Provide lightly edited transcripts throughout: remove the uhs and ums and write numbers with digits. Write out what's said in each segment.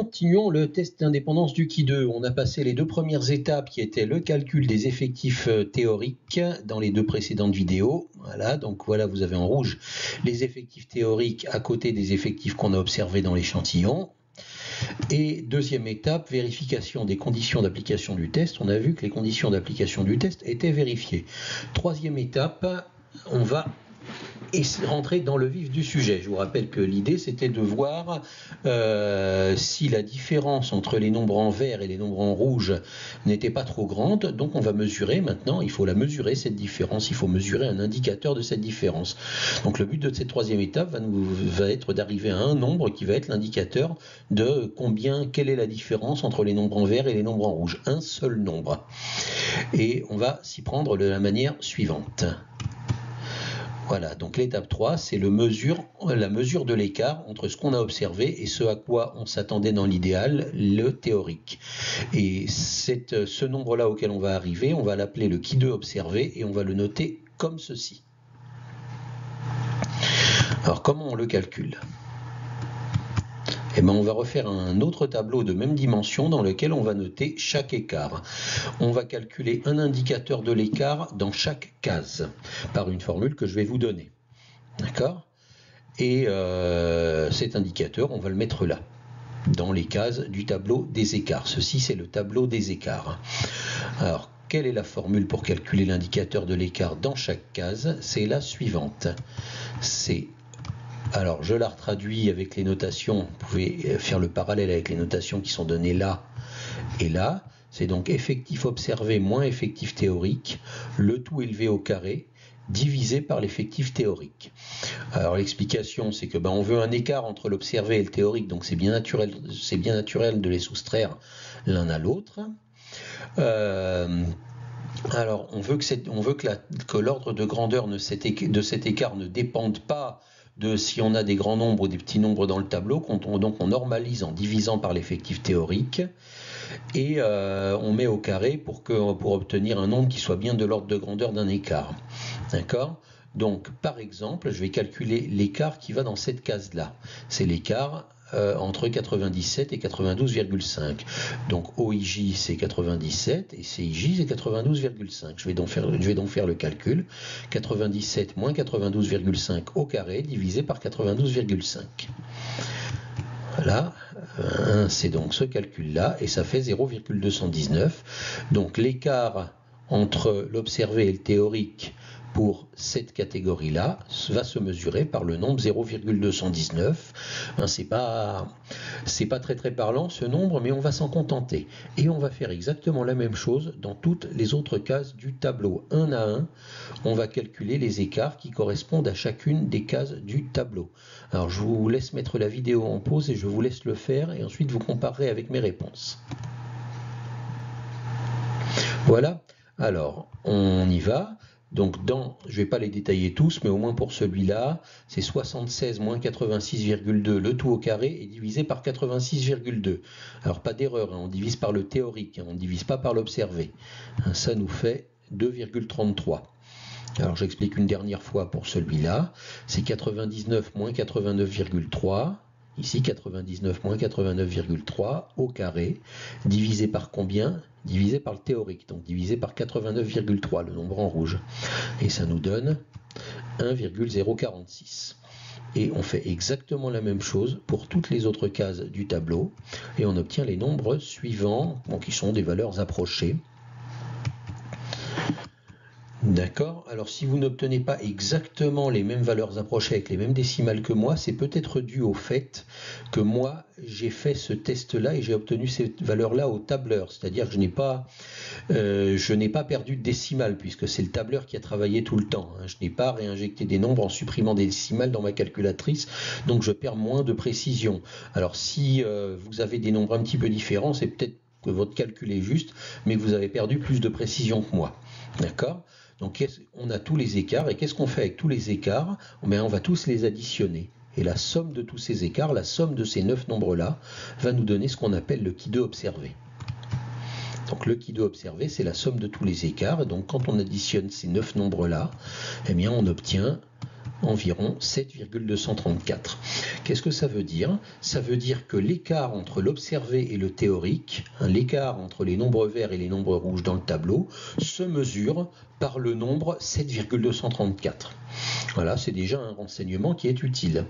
continuons le test d'indépendance du qui 2. On a passé les deux premières étapes qui étaient le calcul des effectifs théoriques dans les deux précédentes vidéos. Voilà, donc voilà, vous avez en rouge les effectifs théoriques à côté des effectifs qu'on a observés dans l'échantillon. Et deuxième étape, vérification des conditions d'application du test. On a vu que les conditions d'application du test étaient vérifiées. Troisième étape, on va rentrer dans le vif du sujet. Je vous rappelle que l'idée c'était de voir si la différence entre les nombres en vert et les nombres en rouge n'était pas trop grande. Donc on va mesurer maintenant, il faut la mesurer cette différence, il faut mesurer un indicateur de cette différence. Donc le but de cette troisième étape va être d'arriver à un nombre qui va être l'indicateur de quelle est la différence entre les nombres en vert et les nombres en rouge. Un seul nombre. Et on va s'y prendre de la manière suivante. Voilà, donc l'étape 3, c'est la mesure de l'écart entre ce qu'on a observé et ce à quoi on s'attendait dans l'idéal, le théorique. Et ce nombre-là auquel on va arriver, on va l'appeler le qui 2 observé et on va le noter comme ceci. Alors comment on le calcule ? Eh bien, on va refaire un autre tableau de même dimension dans lequel on va noter chaque écart. On va calculer un indicateur de l'écart dans chaque case par une formule que je vais vous donner. D'accord ? Et cet indicateur, on va le mettre là, dans les cases du tableau des écarts. Ceci, c'est le tableau des écarts. Alors, quelle est la formule pour calculer l'indicateur de l'écart dans chaque case? C'est la suivante. Alors, je la retraduis avec les notations. Vous pouvez faire le parallèle avec les notations qui sont données là et là. C'est donc effectif observé moins effectif théorique, le tout élevé au carré, divisé par l'effectif théorique. Alors, l'explication, c'est que on veut un écart entre l'observé et le théorique, donc c'est bien naturel de les soustraire l'un à l'autre. Alors, on veut que l'ordre de grandeur de cet écart ne dépende pas de si on a des grands nombres ou des petits nombres dans le tableau, donc on normalise en divisant par l'effectif théorique et on met au carré pour obtenir un nombre qui soit bien de l'ordre de grandeur d'un écart. D'accord ? Donc par exemple, je vais calculer l'écart qui va dans cette case-là. C'est l'écart entre 97 et 92,5. Donc OIJ c'est 97 et CIJ c'est 92,5. Je vais donc faire le calcul. 97 moins 92,5 au carré divisé par 92,5. Voilà, c'est donc ce calcul-là et ça fait 0,219. Donc l'écart entre l'observé et le théorique pour cette catégorie-là va se mesurer par le nombre 0,219. C'est pas très parlant ce nombre, mais on va s'en contenter. Et on va faire exactement la même chose dans toutes les autres cases du tableau. Un à un, on va calculer les écarts qui correspondent à chacune des cases du tableau. Alors je vous laisse mettre la vidéo en pause et je vous laisse le faire et ensuite vous comparerez avec mes réponses. Voilà, alors on y va. Donc je ne vais pas les détailler tous, mais au moins pour celui-là, c'est 76 moins 86,2, le tout au carré est divisé par 86,2. Alors pas d'erreur, on divise par le théorique, on ne divise pas par l'observé. Ça nous fait 2,33. Alors j'explique une dernière fois pour celui-là, c'est 99 moins 89,3. Ici, 99 moins 89,3 au carré, divisé par combien? Divisé par le théorique, donc divisé par 89,3, le nombre en rouge. Et ça nous donne 1,046. Et on fait exactement la même chose pour toutes les autres cases du tableau. Et on obtient les nombres suivants, qui sont des valeurs approchées. D'accord. Alors si vous n'obtenez pas exactement les mêmes valeurs approchées avec les mêmes décimales que moi, c'est peut-être dû au fait que moi j'ai fait ce test-là et j'ai obtenu ces valeurs-là au tableur. C'est-à-dire que je n'ai pas perdu de décimales puisque c'est le tableur qui a travaillé tout le temps. Je n'ai pas réinjecté des nombres en supprimant des décimales dans ma calculatrice, donc je perds moins de précision. Alors si vous avez des nombres un petit peu différents, c'est peut-être que votre calcul est juste, mais que vous avez perdu plus de précision que moi. D'accord ? Donc on a tous les écarts, et qu'est-ce qu'on fait avec tous les écarts? On va tous les additionner. Et la somme de tous ces écarts, la somme de ces 9 nombres-là, va nous donner ce qu'on appelle le qui 2 observé. Donc le qui 2 observé, c'est la somme de tous les écarts. Et donc quand on additionne ces 9 nombres-là, on obtient environ 7,234. Qu'est-ce que ça veut dire? Ça veut dire que l'écart entre l'observé et le théorique, l'écart entre les nombres verts et les nombres rouges dans le tableau, se mesure par le nombre 7,234. Voilà, c'est déjà un renseignement qui est utile.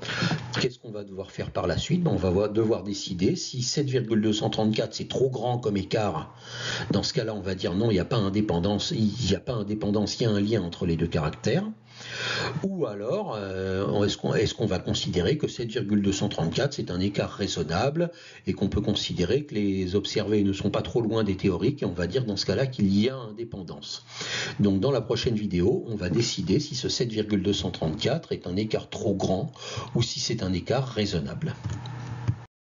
Qu'est-ce qu'on va devoir faire par la suite? On va devoir décider si 7,234 c'est trop grand comme écart. Dans ce cas-là, on va dire non, il n'y a pas indépendance, il y a un lien entre les deux caractères. Ou alors, est-ce qu'on va considérer que 7,234 c'est un écart raisonnable et qu'on peut considérer que les observés ne sont pas trop loin des théoriques, et on va dire dans ce cas-là qu'il y a indépendance. Donc dans la prochaine vidéo, on va décider si ce 7,234 est un écart trop grand ou si c'est un écart raisonnable.